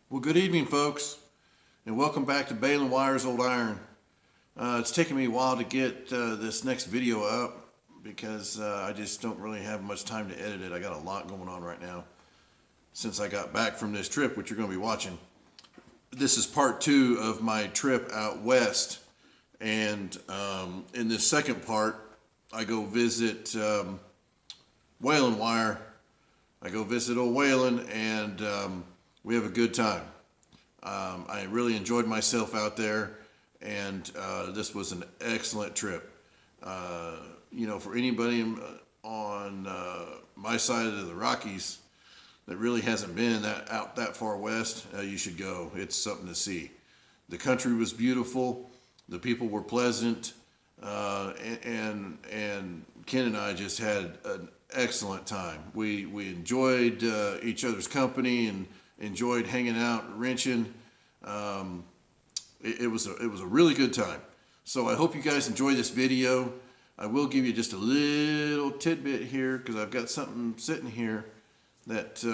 Well, good evening, folks, and welcome back to Waylon Wire's Old Iron. It's taken me a while to get this next video up because I just don't really have much time to edit it. I got a lot going on right now since I got back from this trip, which you're going to be watching. This is part 2 of my trip out west, and in this second part, I go visit Waylon Wire. I go visit old Waylon, and we have a good time. I really enjoyed myself out there, and this was an excellent trip. You know, for anybody on my side of the Rockies that really hasn't been out that far west, you should go. It's something to see. The country was beautiful. The people were pleasant, and Ken and I just had an excellent time. We enjoyed each other's company and enjoyed hanging out, wrenching. It was a really good time. So I hope you guys enjoy this video. I will give you just a little tidbit here because I've got something sitting here that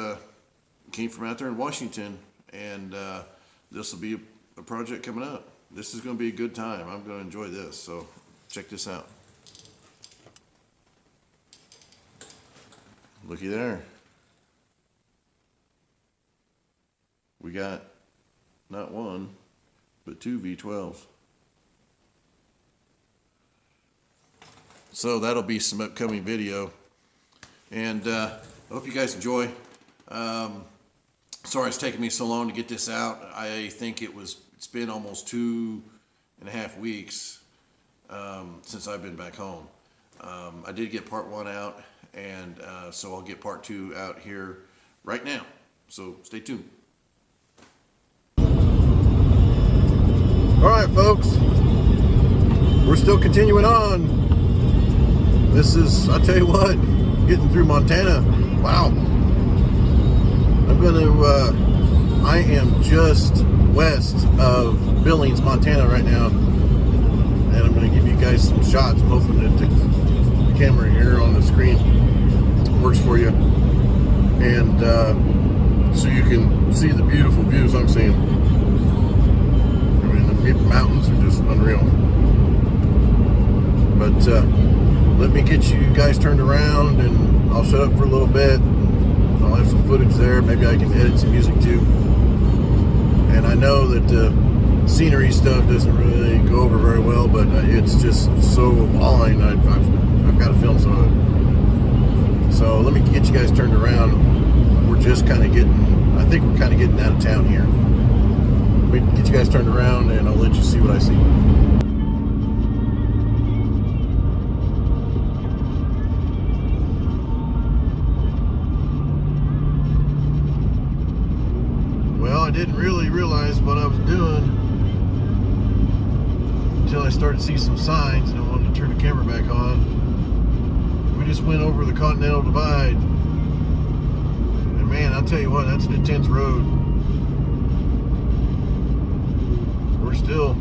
came from out there in Washington, and this will be a project coming up. This is going to be a good time. I'm going to enjoy this, so check this out. Looky there. We got not one, but 2 V12s. So that'll be some upcoming video. And I hope you guys enjoy. Sorry it's taking me so long to get this out. I think it's been almost 2.5 weeks since I've been back home. I did get part 1 out, and so I'll get part 2 out here right now. So stay tuned. All right, folks, we're still continuing on. This is, I'll tell you what, getting through Montana. Wow. I am just west of Billings, Montana right now. And I'm going to give you guys some shots. I'm hoping that the camera here on the screen works for you. And so you can see the beautiful views I'm seeing. The mountains are just unreal. But let me get you guys turned around, and I'll shut up for a little bit. I'll have some footage there. Maybe I can edit some music too. And I know that the scenery stuff doesn't really go over very well, but it's just so awing. I've got to film some of it. So let me get you guys turned around. We're just kind of getting, I think we're kind of getting out of town here. We can get you guys turned around, and I'll let you see what I see. Well, I didn't really realize what I was doing until I started to see some signs, and I wanted to turn the camera back on. We just went over the Continental Divide, and man, I'll tell you what, that's an intense road. We're still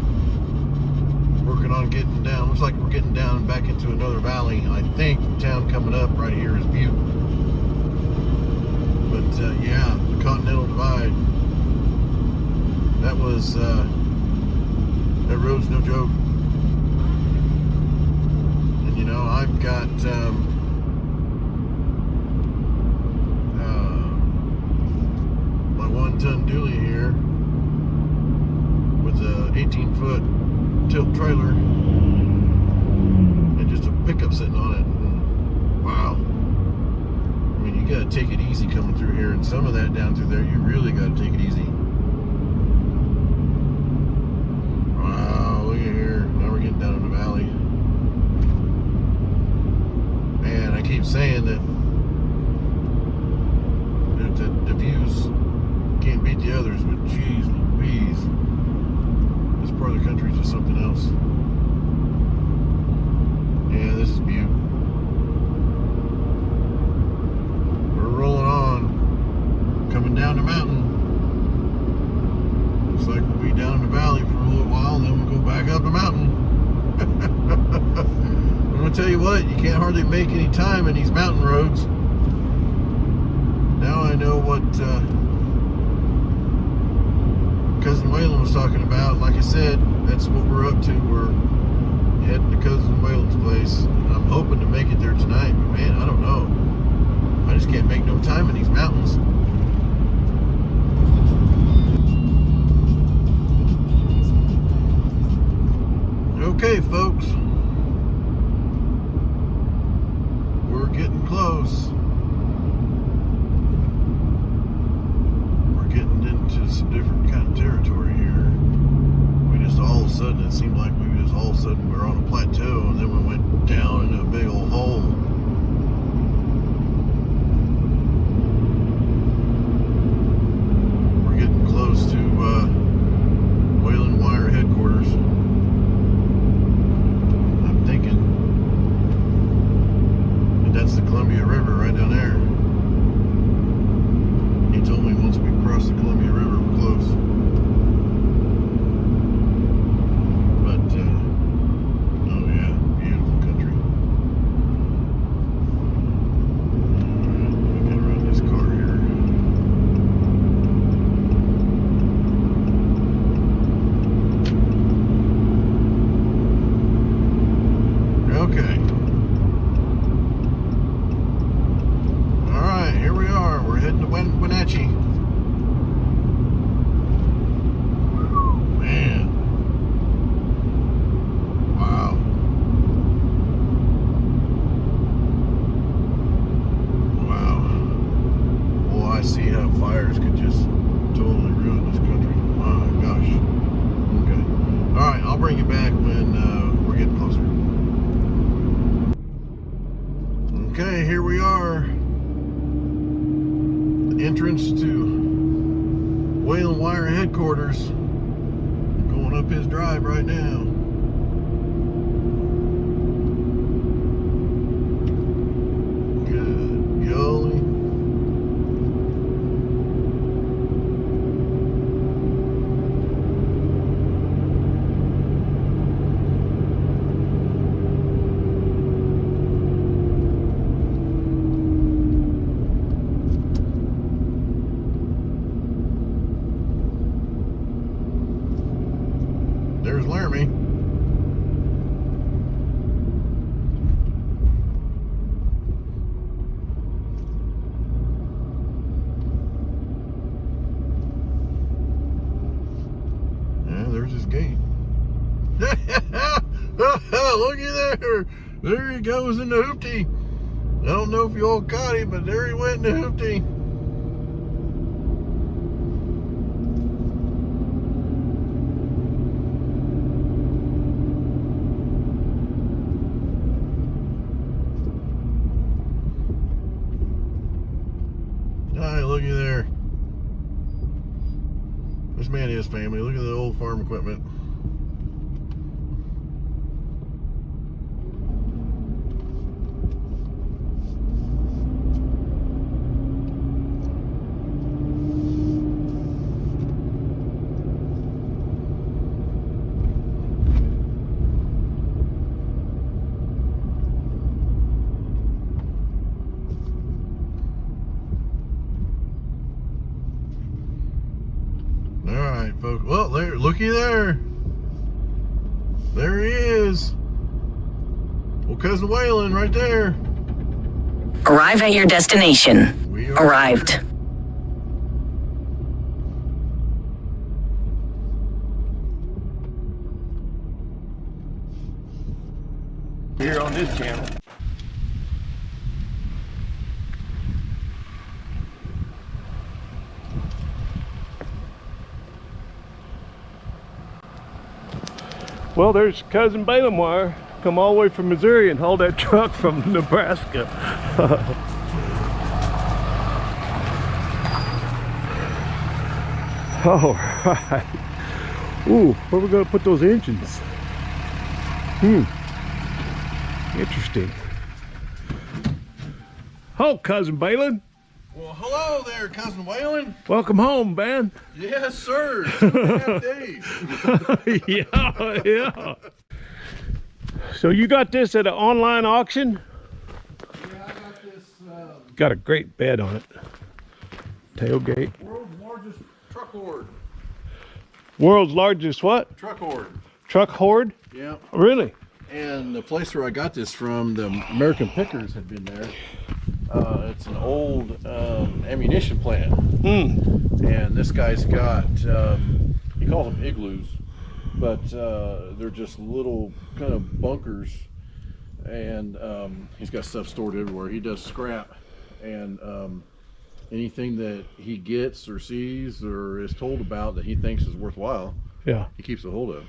working on getting down. Looks like we're getting down back into another valley. I think the town coming up right here is Butte. But yeah, the Continental Divide. That was that road's no joke. And you know, I've got my 1-ton dually here with a 18-foot tilt trailer and just a pickup sitting on it. And wow. I mean, you gotta take it easy coming through here, and some of that down through there, you really gotta take it easy. Wow, look at here. Now we're getting down in the valley. Man, I keep saying that the views can't beat the others, but geez Louise. This part of the country is just something else. Yeah, this is Butte. We're rolling on, coming down the mountain. Looks like we'll be down in the valley for a little while, and then we'll go back up the mountain. I'm going to tell you what, you can't hardly make any time in these mountain roads. Now I know what Cousin Waylon was talking about. Like I said, that's what we're up to. We're heading to Cousin Waylon's place. I'm hoping to make it there tonight, but man, I don't know. I just can't make no time in these mountains. Okay, folks. We're getting close. We're getting into some different kind of territory here. We just all of a sudden, it seemed like we just all of a sudden we were on a plateau and then we went down into a big old hole. We're getting close to Waylon Wire headquarters. I'm thinking that that's the Columbia River right down there. He told me once we cross the Columbia River, we're close. But, oh yeah, beautiful country. Alright, let me get around this car here. Okay. Alright, here we are. We're heading to Wenatchee. Man. Wow. Wow. Well, I see how fires could just totally ruin this country. My gosh. Okay. Alright, I'll bring you back when we're getting closer. Okay, here we are. The entrance to Waylon Wire headquarters. I'm going up his drive right now. Good golly. There's Laramie. Yeah, there's his gate. Looky there. There he goes in the hoopty. I don't know if you all caught him, but there he went in the hoopty. Hi, looky there. This man and his family. Look at the old farm equipment. Alright, folks. Well, there, looky there. There he is. Well, Cousin Waylon right there. Arrive at your destination. We are Arrived. Here on this channel. Well, there's Cousin Waylon Wire. Come all the way from Missouri and haul that truck from Nebraska. All right. Ooh, where are we going to put those engines? Interesting. Oh, Cousin Waylon. Well, hello there, Cousin Waylon. Welcome home, man. Yes, sir. 2.5 days. Yeah. So you got this at an online auction? Yeah, I got this. Got a great bed on it. Tailgate. World's largest truck board. World's largest what? Truck horde. Truck horde? Yeah. Really? And the place where I got this from, the American Pickers had been there. It's an old ammunition plant. And this guy's got, he calls them igloos, but they're just little kind of bunkers. And he's got stuff stored everywhere. He does scrap. And anything that he gets or sees or is told about that he thinks is worthwhile, he keeps a hold of.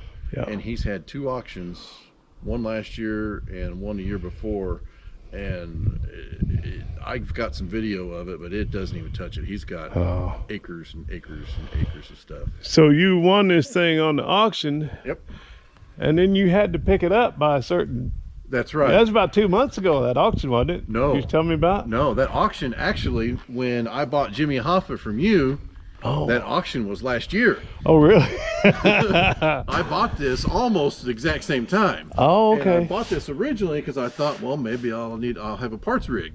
And he's had 2 auctions, one last year and one the year before. And I've got some video of it, but it doesn't even touch it. He's got acres and acres and acres of stuff. So you won this thing on the auction. Yep. And then you had to pick it up by a certain... That's right. That was about 2 months ago, that auction, wasn't it? No. You tell me about? No, that auction actually, when I bought Jimmy Hoffa from you, that auction was last year. Oh, really? I bought this almost at the exact same time. Oh, okay. And I bought this originally because I thought, well, maybe I'll have a parts rig.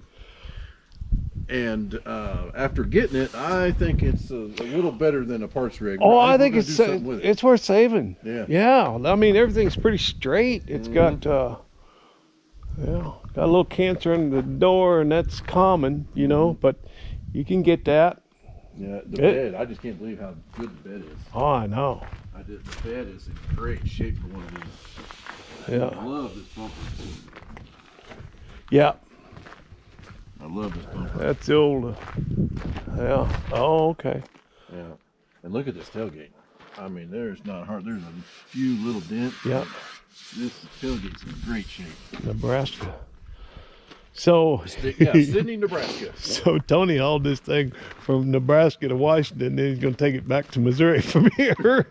And after getting it, I think it's a little better than a parts rig. Oh, I think it's worth saving. Yeah. Yeah. I mean, everything's pretty straight. It's got got a little cancer in the door, and that's common, you know, but you can get that. Yeah, the bed, I just can't believe how good the bed is. Oh, I know. The bed is in great shape for one of these. Yeah. I love this bumper. Yeah. I love this bumper. That's the old, yeah. Oh, okay. Yeah. And look at this tailgate. I mean, there's not hard, there's a few little dents. Yeah. This tailgate's in great shape. Nebraska. So, Yeah, Sydney, Nebraska. So Tony hauled this thing from Nebraska to Washington, then he's going to take it back to Missouri from here.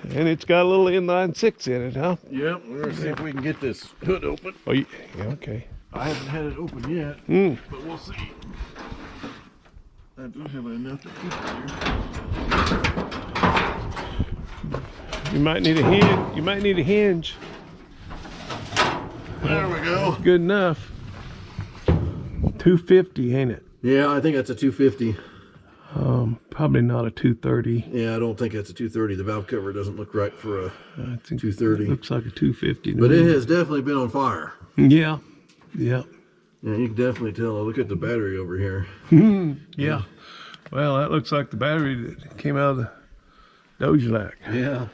And it's got a little inline 6 in it, huh? Yep, we're going to see if we can get this hood open. Oh, yeah, okay. I haven't had it open yet, but we'll see. I do have enough to keep it here. You might need a hinge. You might need a hinge. There we go. Good enough. 250, ain't it? Yeah, I think that's a 250. Probably not a 230. Yeah, I don't think that's a 230. The valve cover doesn't look right for a I think 230. It looks like a 250. But it has definitely been on fire. Yeah. Yeah. Yeah, you can definitely tell. Look at the battery over here. Yeah. Well, that looks like the battery that came out of the Dojelac. Yeah.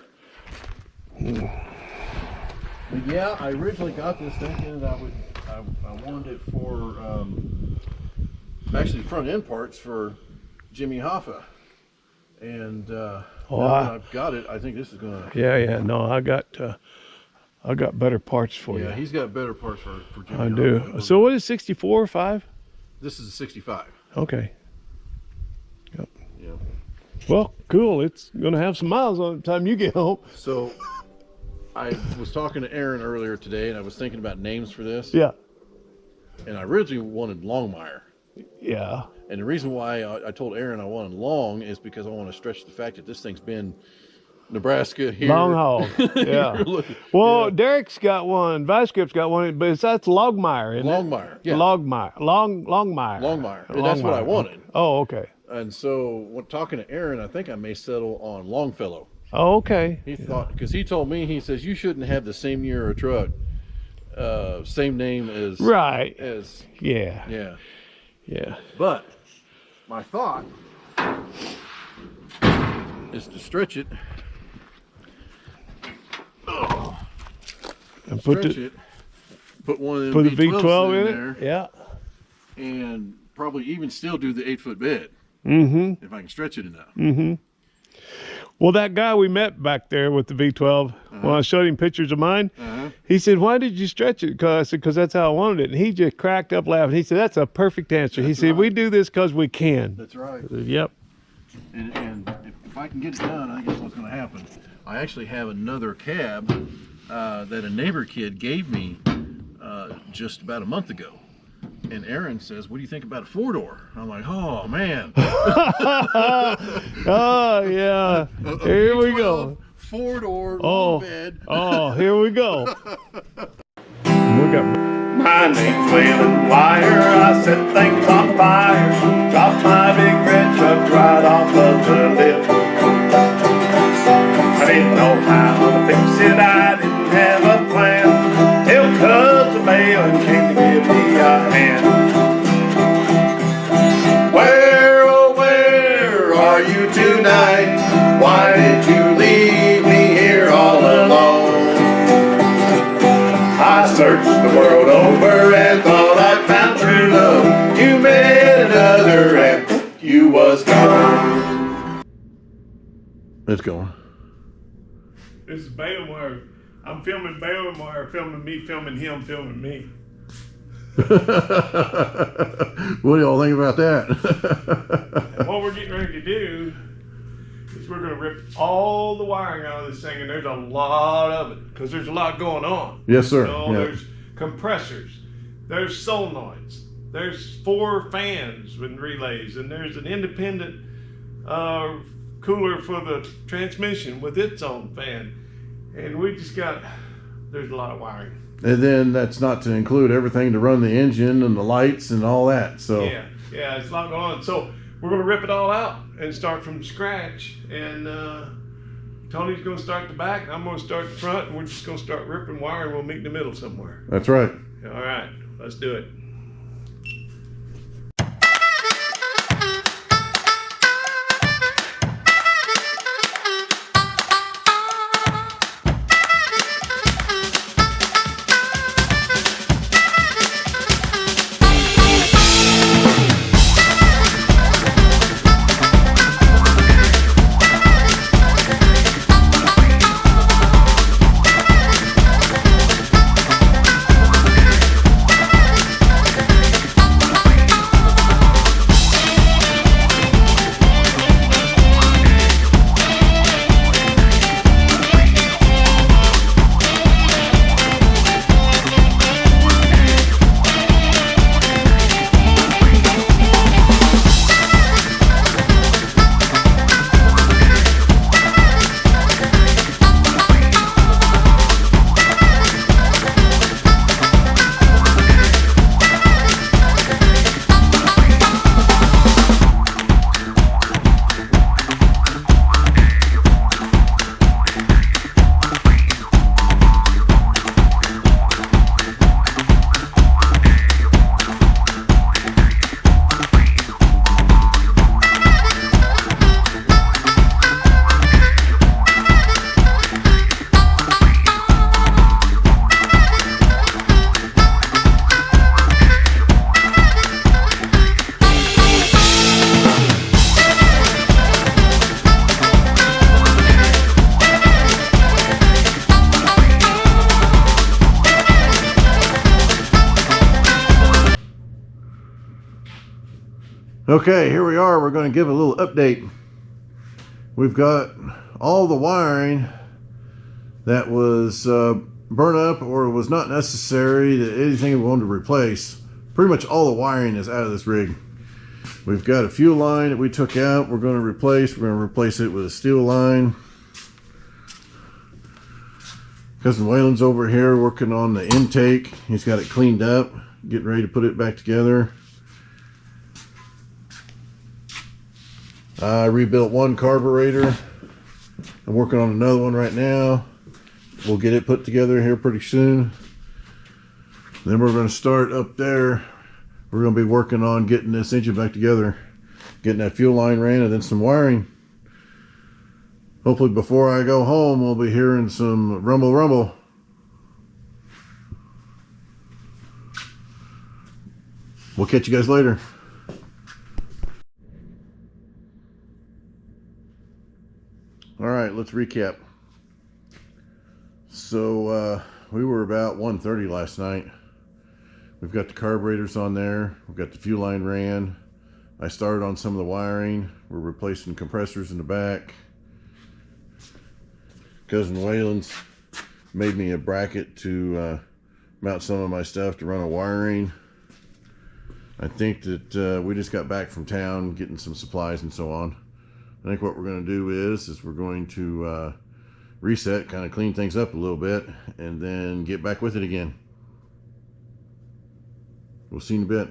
But yeah, I originally got this thinking that I wanted it for actually front end parts for Jimmy Hoffa. And now that I've got it, I think this is gonna. Yeah. No, I got better parts for you. Yeah, he's got better parts for Jimmy. I do. Hoffa. So what is 64 or 5? This is a 65. Okay. Yep. Yeah. Well, cool. It's gonna have some miles on it by the time you get home. So I was talking to Aaron earlier today, and I was thinking about names for this. Yeah. And I originally wanted Longmire. Yeah. And the reason why I told Aaron I wanted long is because I want to stretch the fact that this thing's been Nebraska here. Long haul. Yeah. Well, Derek's got one. Vice-Grip's got one, but that's Longmire, isn't it? Longmire. Yeah. Longmire. Longmire. Longmire. And that's what I wanted. Oh, okay. And so when talking to Aaron, I think I may settle on Longfellow. Oh, okay. He thought, because he told me, he says, you shouldn't have the same year of truck, same name as. Right. As. Yeah. Yeah. Yeah. But my thought is to stretch it. And put one of them put the V12s V12 in in there. it. Yeah. And probably even still do the 8-foot bed. Mm-hmm. If I can stretch it enough. Mm-hmm. Well, that guy we met back there with the V12, when I showed him pictures of mine, he said, "Why did you stretch it?" I said, "Because that's how I wanted it." And he just cracked up laughing. He said, "That's a perfect answer." He said, "We do this because we can." That's right. I said, yep. And if I can get it done, I think that's what's going to happen. I actually have another cab that a neighbor kid gave me just about a month ago. And Aaron says, "What do you think about a 4-door?" I'm like, "Oh man." Oh yeah. Here we go. 4-door long bed. Oh, here we go. We got. My name's Waylon Wire, I set things on fire. Drop my big red truck right off of the lift. you tonight? Why did you leave me here all alone? I searched the world over and thought I found true love. You met another and you was gone. Let's go. This is Waylon Wire. I'm filming Waylon Wire, filming me, filming him, filming me. What do y'all think about that? And what we're getting ready to do is we're going to rip all the wiring out of this thing, and there's a lot of it because there's a lot going on. Yes, sir. You know, Yeah. There's compressors, there's solenoids, there's 4 fans with relays, and there's an independent cooler for the transmission with its own fan. And we just got, there's a lot of wiring. And then that's not to include everything to run the engine and the lights and all that. So Yeah, it's a lot going on. So we're going to rip it all out and start from scratch. And Tony's going to start the back, and I'm going to start the front, and we're just going to start ripping wire, and we'll meet in the middle somewhere. that's right. All right, let's do it. Okay, here we are. We're going to give a little update. We've got all the wiring that was burnt up or was not necessary, to anything we wanted to replace. Pretty much all the wiring is out of this rig. We've got a fuel line that we took out. We're going to replace. We're going to replace it with a steel line. Cousin Waylon's over here working on the intake. He's got it cleaned up, getting ready to put it back together. I rebuilt one carburetor. I'm working on another one right now. We'll get it put together here pretty soon. Then we're going to start up there. We're going to be working on getting this engine back together, getting that fuel line ran, and then some wiring. Hopefully before I go home, we'll be hearing some rumble rumble. We'll catch you guys later. All right, let's recap. So we were about 1:30 last night. We've got the carburetors on there. We've got the fuel line ran. I started on some of the wiring. We're replacing compressors in the back. Cousin Waylon's made me a bracket to mount some of my stuff to run a wiring. I think that we just got back from town getting some supplies and so on. I think what we're going to do is we're going to reset, kind of clean things up a little bit, and then get back with it again. We'll see you in a bit.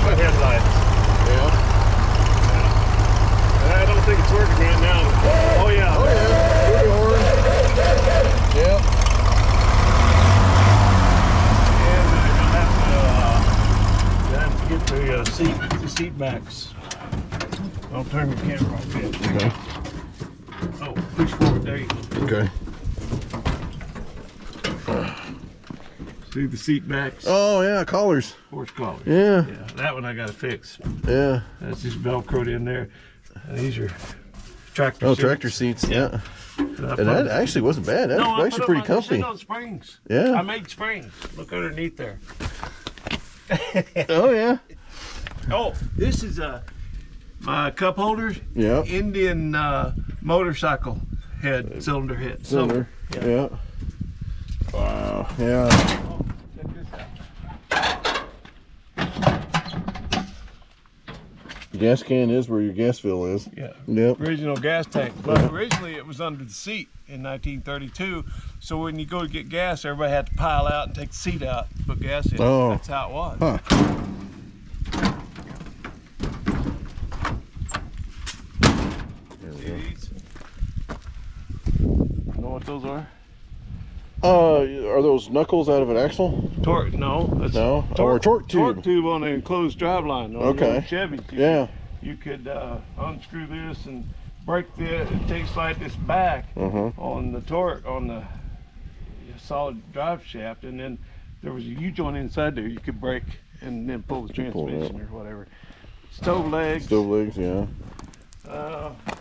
my headlights. Yeah. And I don't think it's working right now. Oh yeah. Oh yeah. Pretty orange. Yep. And I have to get the seat backs. I'll turn the camera off yet. Okay. Oh, push forward. There you go. Okay. See the seat backs? Oh yeah, collars. Horse collars. Yeah. Yeah, that one I got to fix. Yeah. That's just Velcroed in there. And these are tractor Oh, seats. tractor seats. Yeah. And And that actually wasn't bad. That's I actually put pretty them comfy. on springs. Yeah. I made springs. Look underneath there. Oh yeah. Oh, this is my cup holder. Yeah. Indian motorcycle head, cylinder head. Cylinder. Yeah. Yeah. Wow. Yeah. Oh, check this out. The gas can is where your gas fill is. Yeah. Yep. Original gas tank. But originally it was under the seat in 1932. So when you go to get gas, everybody had to pile out and take the seat out, put gas in. Oh. That's how it was. Huh. These. You know what those are? Are those knuckles out of an axle? Torque? No. That's No. Or a torque tube. Torque tube on an enclosed driveline. On Okay. the old Chevy. Yeah. You could unscrew this and break this. It takes like this back on the torque on the solid drive shaft, and then there was a U-joint inside there you could break and then pull the pull it transmission or whatever. Stove legs. Stove legs, yeah.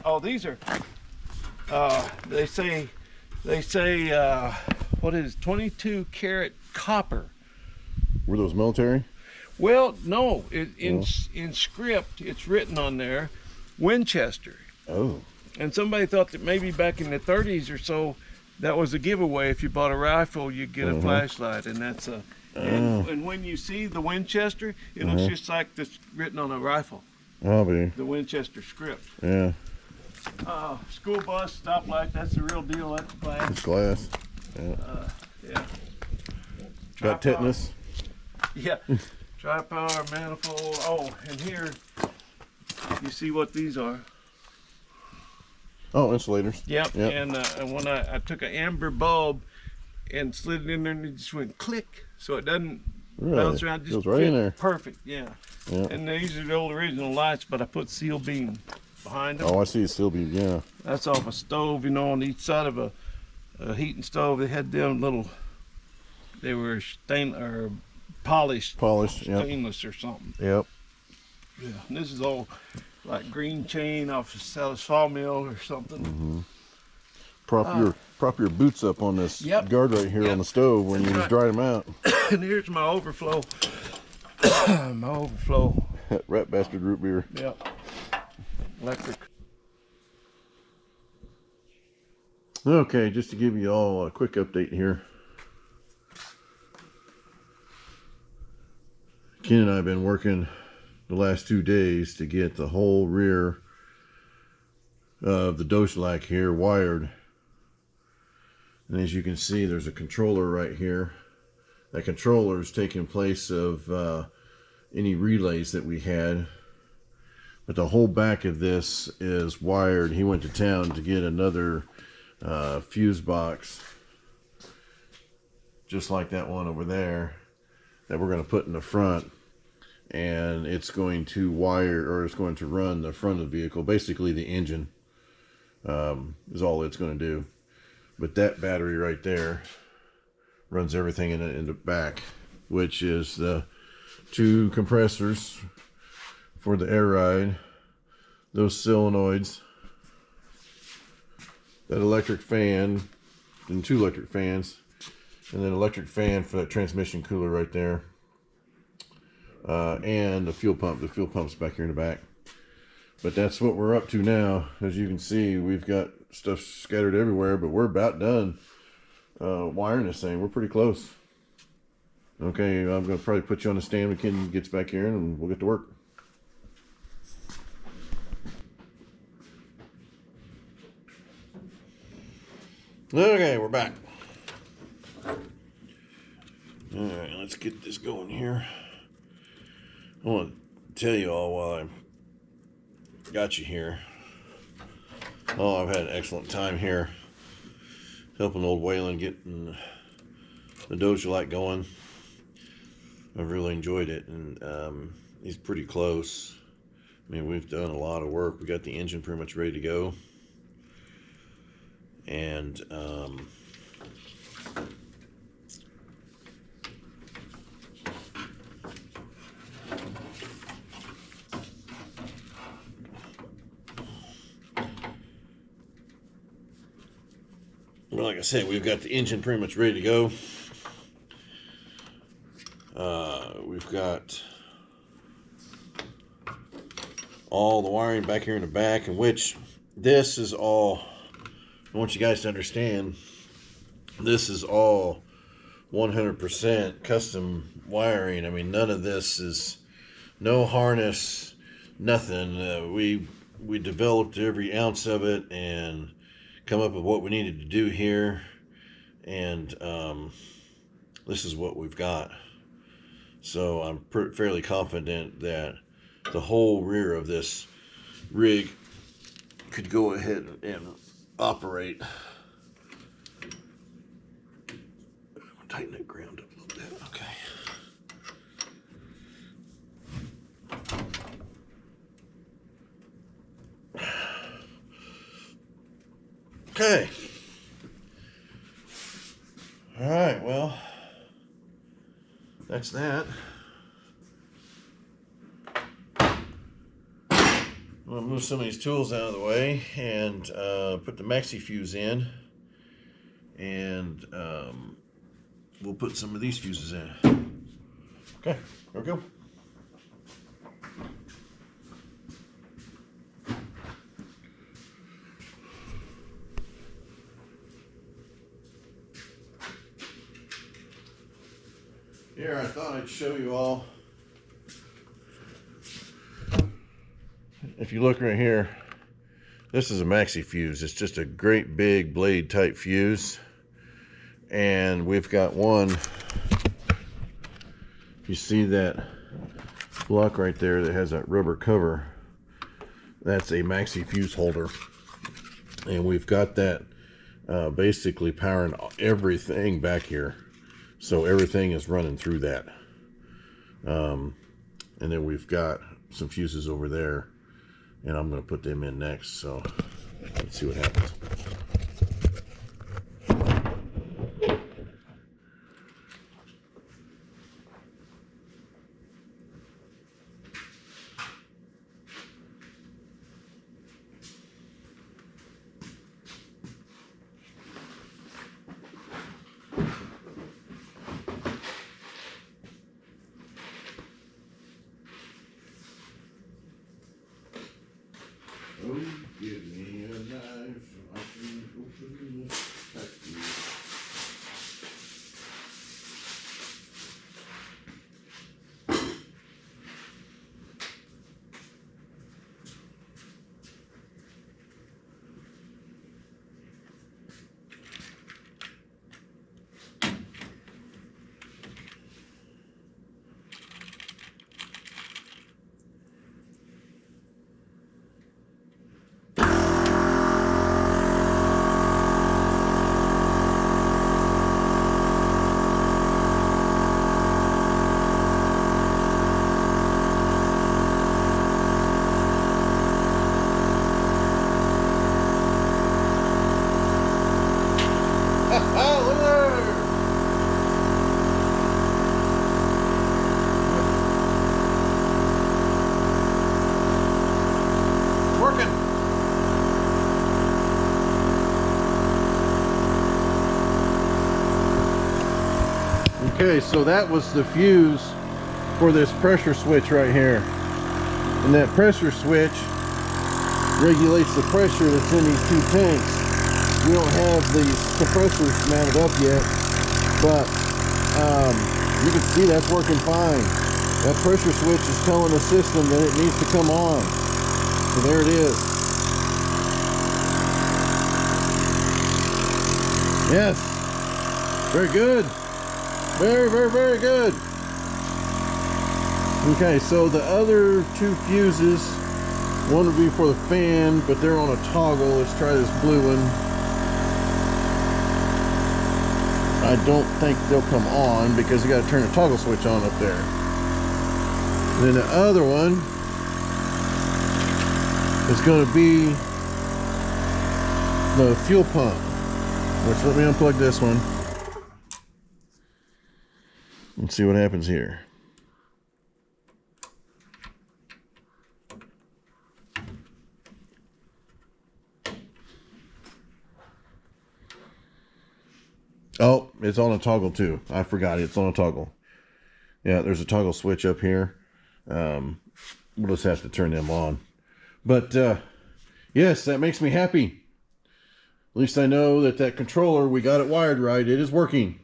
Oh, these are. They say. What is 22 karat copper? Were those military? Well, no. In script, it's written on there, Winchester. Oh. And somebody thought that maybe back in the 30s or so, that was a giveaway. If you bought a rifle, you'd get a flashlight, and that's a. And when you see the Winchester, it looks just like this written on a rifle. I'll be. The Winchester script. Yeah. School bus, stoplight, that's the real deal. That's glass. It's glass. Yeah. Yeah. Got tetanus. Yeah. Tri-power manifold. Oh, and here, you see what these are. Oh, insulators. Yep. Yep. And when I took an amber bulb and slid it in there, and it just went click, so it doesn't Really? bounce around. Just Goes right in fit there. Perfect. Yeah. Yeah. And these are the old original lights, but I put seal beam behind them. Oh, I see. It still be. Yeah. That's off a stove, you know, on each side of a heating stove. They had them little. They were polished Yep. stainless or something. Yep. Yeah. And this is all like green chain off the sawmill or something. Prop your boots up on this Yep. guard right here on the stove when you just dry them out. And here's my overflow. My overflow. That rat bastard root beer. Yep. Electric. Okay, just to give you all a quick update here. Ken and I have been working the last 2 days to get the whole rear of the Doshlack here wired. And as you can see, there's a controller right here. That controller is taking place of any relays that we had. But the whole back of this is wired. He went to town to get another fuse box, just like that one over there, that we're going to put in the front. And it's going to wire, or it's going to run the front of the vehicle. Basically the engine is all it's going to do. But that battery right there runs everything in the back, which is the 2 compressors for the air ride, those solenoids, that electric fan, and 2 electric fans, and then electric fan for that transmission cooler right there. And the fuel pump. The fuel pump's back here in the back. But that's what we're up to now. As you can see, we've got stuff scattered everywhere, but we're about done wiring this thing. We're pretty close. Okay, I'm going to probably put you on the stand when Ken gets back here, and we'll get to work. Okay, we're back. Alright, let's get this going here. I want to tell you all while I got you here. Oh, I've had an excellent time here helping old Waylon get the Doja light going. I've really enjoyed it, and he's pretty close. I mean, we've done a lot of work. We got the engine pretty much ready to go, and well, like I said, we've got the engine pretty much ready to go. We've got all the wiring back here in the back, in which this is all, I want you guys to understand, this is all 100% custom wiring. I mean, none of this is, no harness, nothing. We developed every ounce of it and come up with what we needed to do here, and this is what we've got. So I'm fairly confident that the whole rear of this rig could go ahead and operate. Tighten that ground up a little bit. Okay. Okay. All right, well, that's that. I'm going to move some of these tools out of the way and put the maxi fuse in, and we'll put some of these fuses in. Okay, there we go. Here, I thought I'd show you all. If you look right here, this is a maxi fuse. It's just a great big blade type fuse. And we've got one, you see that block right there that has that rubber cover, that's a maxi fuse holder. And we've got that basically powering everything back here. So everything is running through that. And then we've got some fuses over there, and I'm going to put them in next. So let's see what happens. Oh, give me a knife so I can open this package. Okay, so that was the fuse for this pressure switch right here. And that pressure switch regulates the pressure that's in these two tanks. We don't have these compressors mounted up yet, but you can see that's working fine. That pressure switch is telling the system that it needs to come on. So there it is. Yes, very good. Very, very, very good. Okay, so the other two fuses, one would be for the fan, but they're on a toggle. Let's try this blue one. I don't think they'll come on because you got to turn the toggle switch on up there. And then the other one is going to be the fuel pump, which, let me unplug this one and see what happens here. Oh, it's on a toggle too. I forgot it's on a toggle. Yeah, there's a toggle switch up here. We'll just have to turn them on. But yes, that makes me happy. At least I know that that controller, we got it wired right. It is working.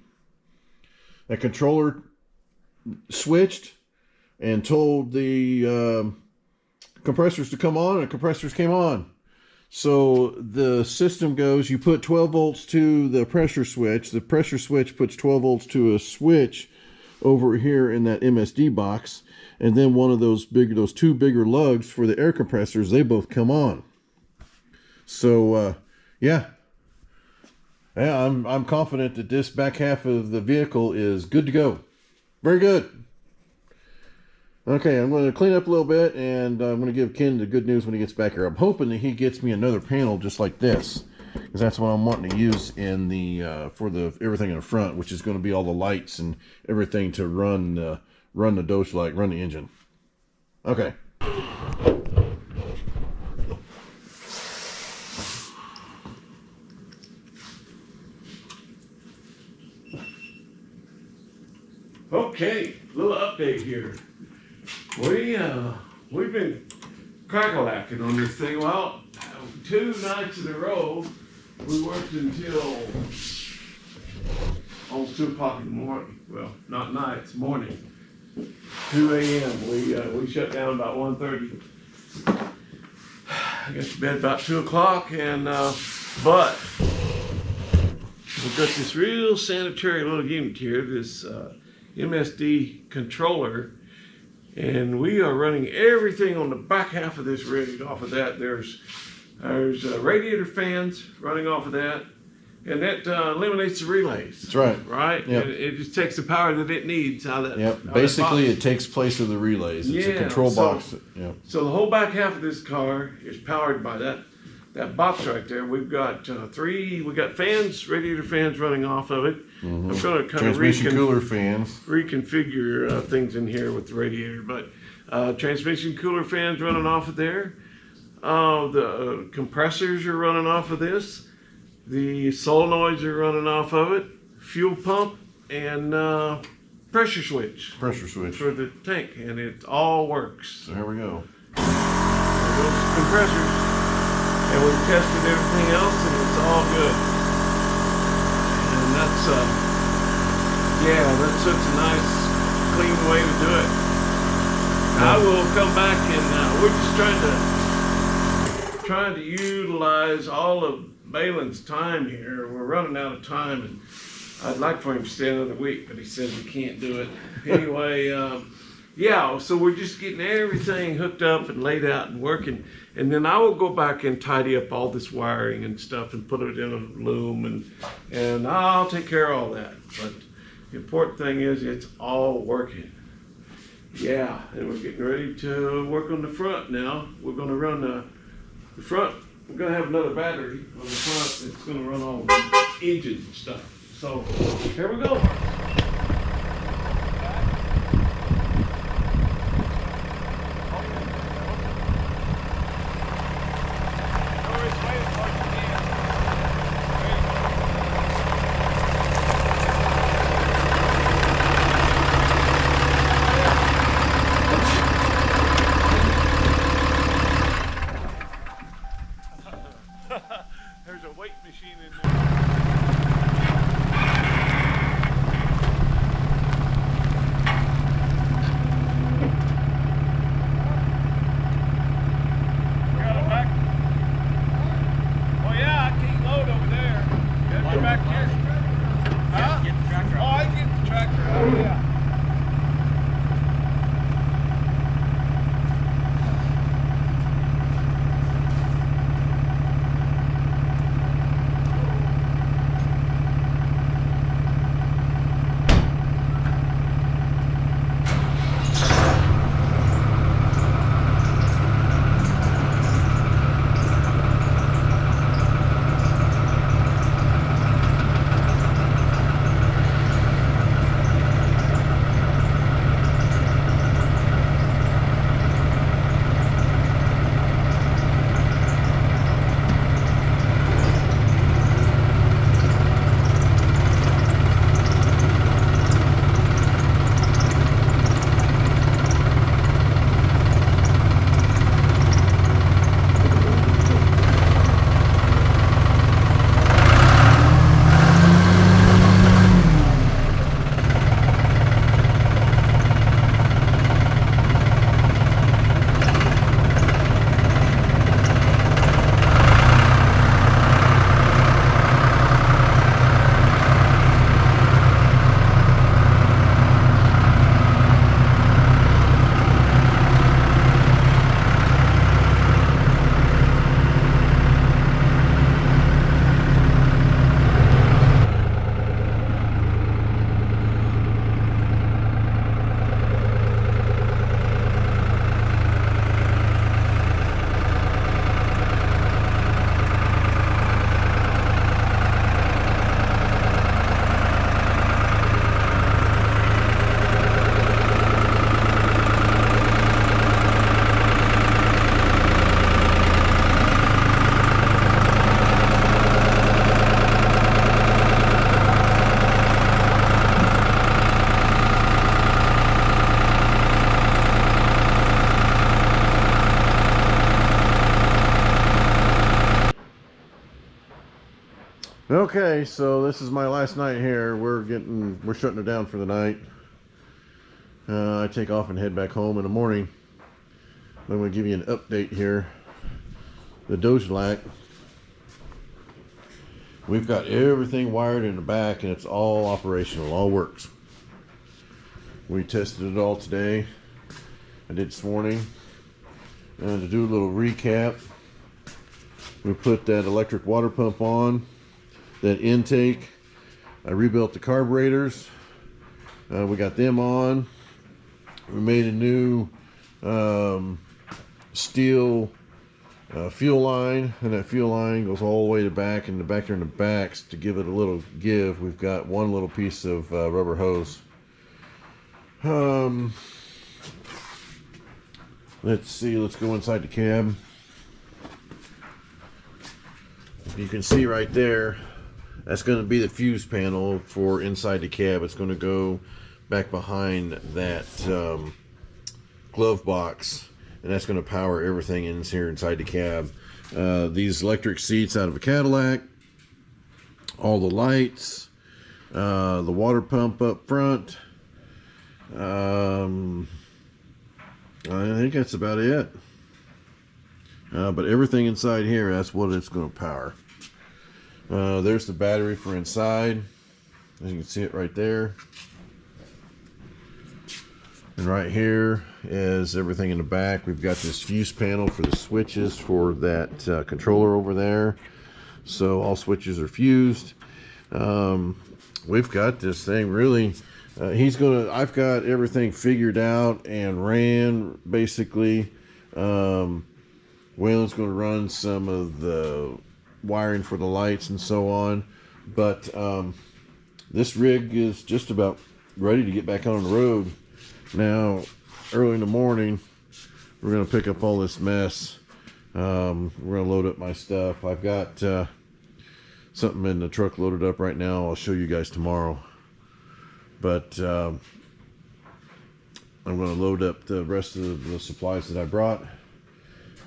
That controller switched and told the compressors to come on, and the compressors came on. So the system goes, you put 12 volts to the pressure switch. The pressure switch puts 12 volts to a switch over here in that MSD box. And then one of those two bigger lugs for the air compressors, they both come on. So, yeah, I'm confident that this back half of the vehicle is good to go. Very good. Okay, I'm going to clean up a little bit, and I'm going to give Ken the good news when he gets back here. I'm hoping that he gets me another panel just like this, because that's what I'm wanting to use in the for the everything in the front, which is going to be all the lights and everything to run the Doge light, run the engine. Okay. Okay, little update here. We've been crack-a-lacking on this thing. Well, 2 nights in a row, we worked until almost 2 o'clock in the morning. Well, not nights, morning. 2 a.m. We shut down about 1:30. I got to bed about 2 o'clock, and but we've got this real sanitary little unit here, this MSD controller. And we are running everything on the back half of this rig off of that. There's radiator fans running off of that, and that eliminates the relays. That's right. Right? Yep. And it just takes the power that it needs out of that. Yep. Basically, it takes place of the relays. It's a control box. Yep. So the whole back half of this car is powered by that box right there. We've got we got fans, radiator fans running off of it. I'm going to kind of transmission cooler fans. reconfigure things in here with the radiator, but transmission cooler fans running off of there. The compressors are running off of this. The solenoids are running off of it. Fuel pump and pressure switch. Pressure switch. For the tank, and it all works. So here we go. There goes the compressors. And we've tested everything else, and it's all good. And that's such a nice, clean way to do it. I will come back, and we're just trying to utilize all of Waylon's time here. We're running out of time, and I'd like for him to stay another week, but he says he can't do it. Anyway, so we're just getting everything hooked up and laid out and working. And then I will go back and tidy up all this wiring and stuff and put it in a loom, and I'll take care of all that. But the important thing is it's all working. Yeah, and we're getting ready to work on the front now. We're going to run the front. We're going to have another battery on the front that's going to run all the engine and stuff. So here we go. There's a weight machine in there. Okay, so this is my last night here. We're shutting it down for the night. I take off and head back home in the morning. I'm going to give you an update here. The Dojlac. We've got everything wired in the back and it's all operational, all works. We tested it all today. I did this morning. And to do a little recap, we put that electric water pump on, that intake. I rebuilt the carburetors. We got them on. We made a new steel fuel line, and that fuel line goes all the way to back, and back there in the backs, to give it a little give, we've got one little piece of rubber hose. Let's see, let's go inside the cab. You can see right there, that's going to be the fuse panel for inside the cab. It's going to go back behind that glove box, and that's going to power everything in here inside the cab. These electric seats out of a Cadillac, all the lights, the water pump up front. I think that's about it. But everything inside here, that's what it's going to power. There's the battery for inside. As you can see it right there. And right here is everything in the back. We've got this fuse panel for the switches for that controller over there. So all switches are fused. We've got this thing really. I've got everything figured out and ran basically. Waylon's going to run some of the wiring for the lights and so on. But this rig is just about ready to get back on the road. Now, early in the morning, we're going to pick up all this mess. We're going to load up my stuff. I've got something in the truck loaded up right now. I'll show you guys tomorrow. But I'm going to load up the rest of the supplies that I brought.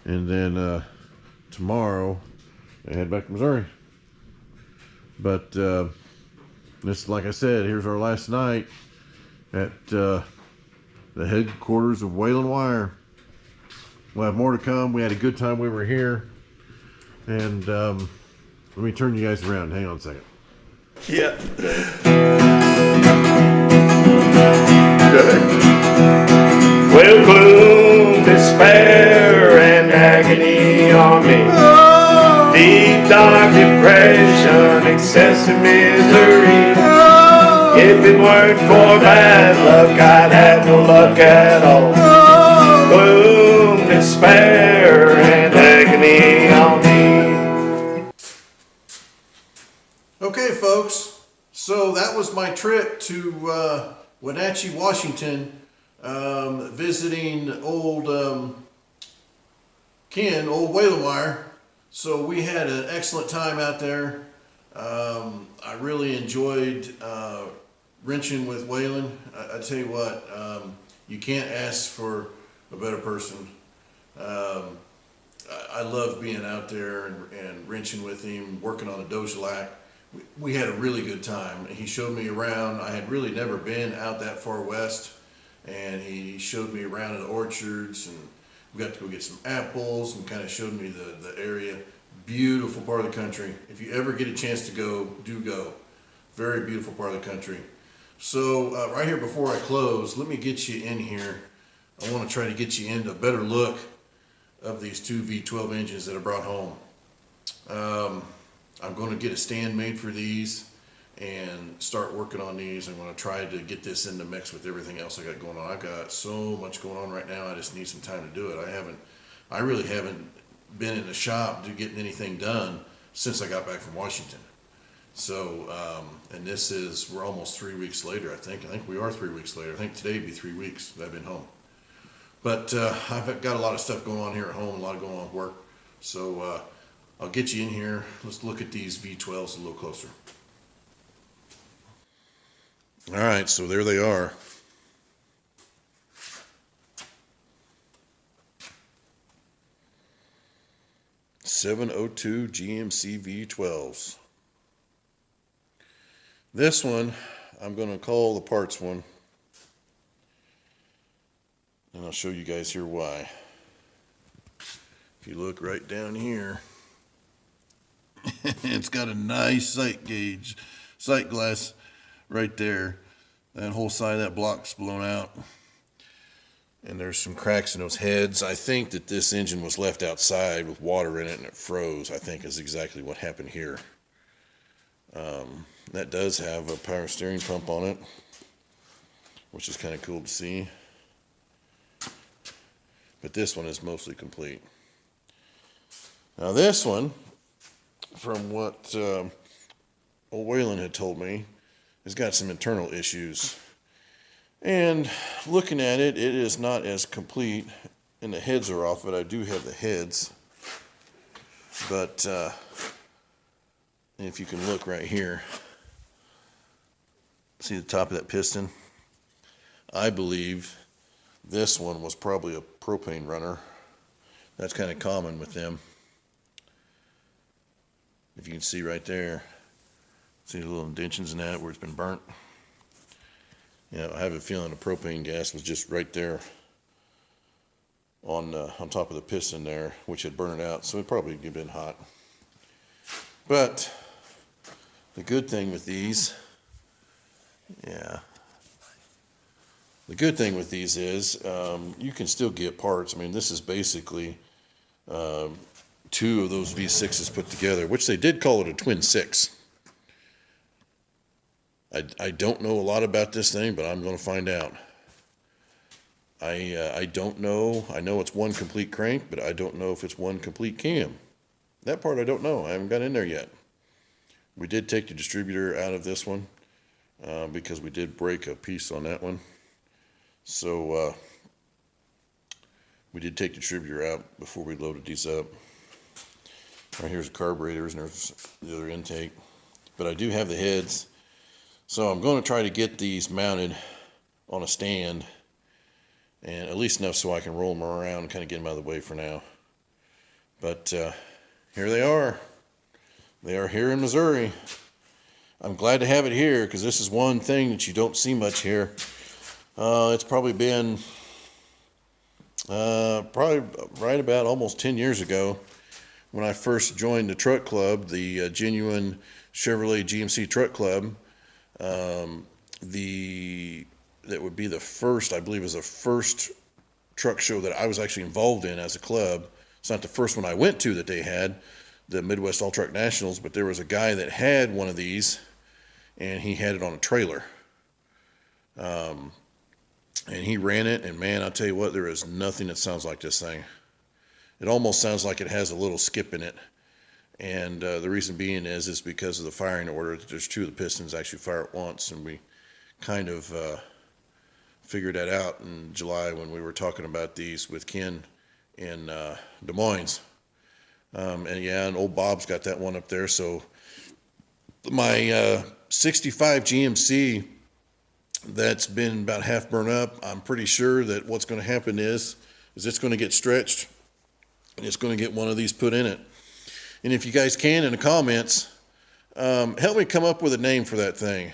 And then tomorrow, I head back to Missouri. But this, like I said, here's our last night at the headquarters of Waylon Wire. We'll have more to come. We had a good time. We were here. And let me turn you guys around. Hang on a second. Yeah. Well, gloom, despair, and agony on me. Deep, dark depression, excessive misery. If it weren't for bad luck, I'd have no luck at all. Gloom, despair, and agony on me. Okay, folks. So that was my trip to Wenatchee, Washington, visiting old Ken, old Waylon Wire. So we had an excellent time out there. I really enjoyed wrenching with Waylon. I tell you what, you can't ask for a better person. I love being out there and wrenching with him, working on a Dojlac. We had a really good time. He showed me around. I had really never been out that far west, and he showed me around in the orchards, and we got to go get some apples and kind of showed me the area. Beautiful part of the country. If you ever get a chance to go, do go. Very beautiful part of the country. So right here before I close, let me get you in here. I want to try to get you into a better look of these two V12 engines that I brought home. I'm going to get a stand made for these and start working on these. I'm going to try to get this in the mix with everything else I got going on. I've got so much going on right now. I just need some time to do it. I really haven't been in the shop to getting anything done since I got back from Washington. So, and we're almost 3 weeks later, I think. I think we are 3 weeks later. I think today would be 3 weeks that I've been home. But I've got a lot of stuff going on here at home, a lot going on at work. So I'll get you in here. Let's look at these V12s a little closer. All right, so there they are. '702 GMC V12s. This one, I'm going to call the parts one. And I'll show you guys here why. If you look right down here, it's got a nice sight glass right there. That whole side of that block's blown out. And there's some cracks in those heads. I think that this engine was left outside with water in it and it froze, I think is exactly what happened here. That does have a power steering pump on it, which is kind of cool to see. But this one is mostly complete. Now this one, from what old Waylon had told me, has got some internal issues. And looking at it, it is not as complete, and the heads are off, but I do have the heads. But if you can look right here, see the top of that piston? I believe this one was probably a propane runner. That's kind of common with them. If you can see right there, see the little indentions in that where it's been burnt. Yeah, I have a feeling the propane gas was just right there on top of the piston there, which had burned it out, so it probably had been hot. But the good thing with these, the good thing with these is you can still get parts. I mean, this is basically two of those V6s put together, which they did call it a twin six. I don't know a lot about this thing, but I'm going to find out. I don't know. I know it's one complete crank, but I don't know if it's one complete cam. That part I don't know. I haven't got in there yet. We did take the distributor out of this one because we did break a piece on that one. So we did take the distributor out before we loaded these up. Right here's the carburetors and there's the other intake. But I do have the heads. So I'm going to try to get these mounted on a stand, and at least enough so I can roll them around and kind of get them out of the way for now. But here they are. They are here in Missouri. I'm glad to have it here because this is one thing that you don't see much here. It's probably been probably right about almost 10 years ago when I first joined the truck club, the Genuine Chevrolet GMC Truck Club. That would be the first, I believe, is the first truck show that I was actually involved in as a club. It's not the first one I went to that they had, the Midwest All Truck Nationals, but there was a guy that had one of these, and he had it on a trailer. And he ran it, and man, I'll tell you what, there is nothing that sounds like this thing. It almost sounds like it has a little skip in it. And the reason being is because of the firing order. There's two of the pistons actually fire at once, and we kind of figured that out in July when we were talking about these with Ken in Des Moines. And old Bob's got that one up there. So my 65 GMC that's been about half burned up, I'm pretty sure that what's going to happen is it's going to get stretched, and it's going to get one of these put in it. And if you guys can, in the comments, help me come up with a name for that thing.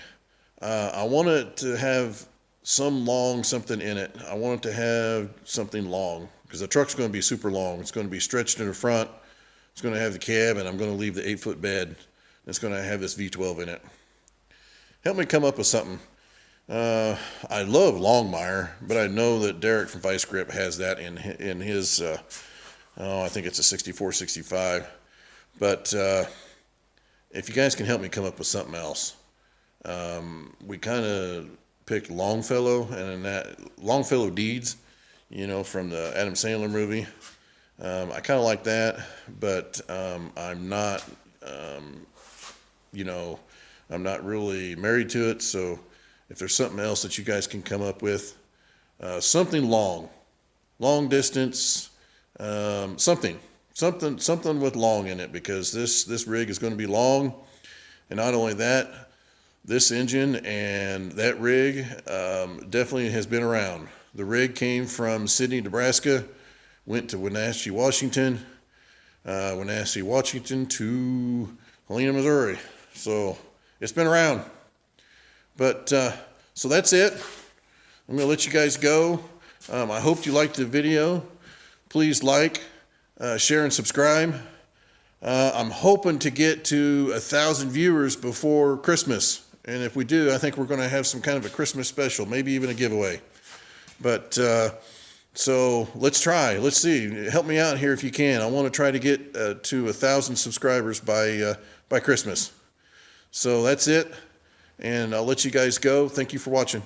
I want it to have some long something in it. I want it to have something long because the truck's going to be super long. It's going to be stretched in the front. It's going to have the cab, and I'm going to leave the 8-foot bed. It's going to have this V12 in it. Help me come up with something. I love Longmire, but I know that Derek from Vice Grip has that in his, I think it's a 64, 65. But if you guys can help me come up with something else. We kind of picked Longfellow, and that Longfellow Deeds, from the Adam Sandler movie. I kind of like that, but I'm not, I'm not really married to it. So if there's something else that you guys can come up with, something long distance, something with long in it, because this rig is going to be long. And not only that, this engine and that rig definitely has been around. The rig came from Sidney, Nebraska, went to Wenatchee, Washington to Helena, Missouri. So it's been around. But so that's it. I'm going to let you guys go. I hope you liked the video. Please like, share, and subscribe. I'm hoping to get to 1,000 viewers before Christmas. And if we do, I think we're going to have some kind of a Christmas special, maybe even a giveaway. But so let's try. Let's see. Help me out here if you can. I want to try to get to 1,000 subscribers by Christmas. So that's it. And I'll let you guys go. Thank you for watching.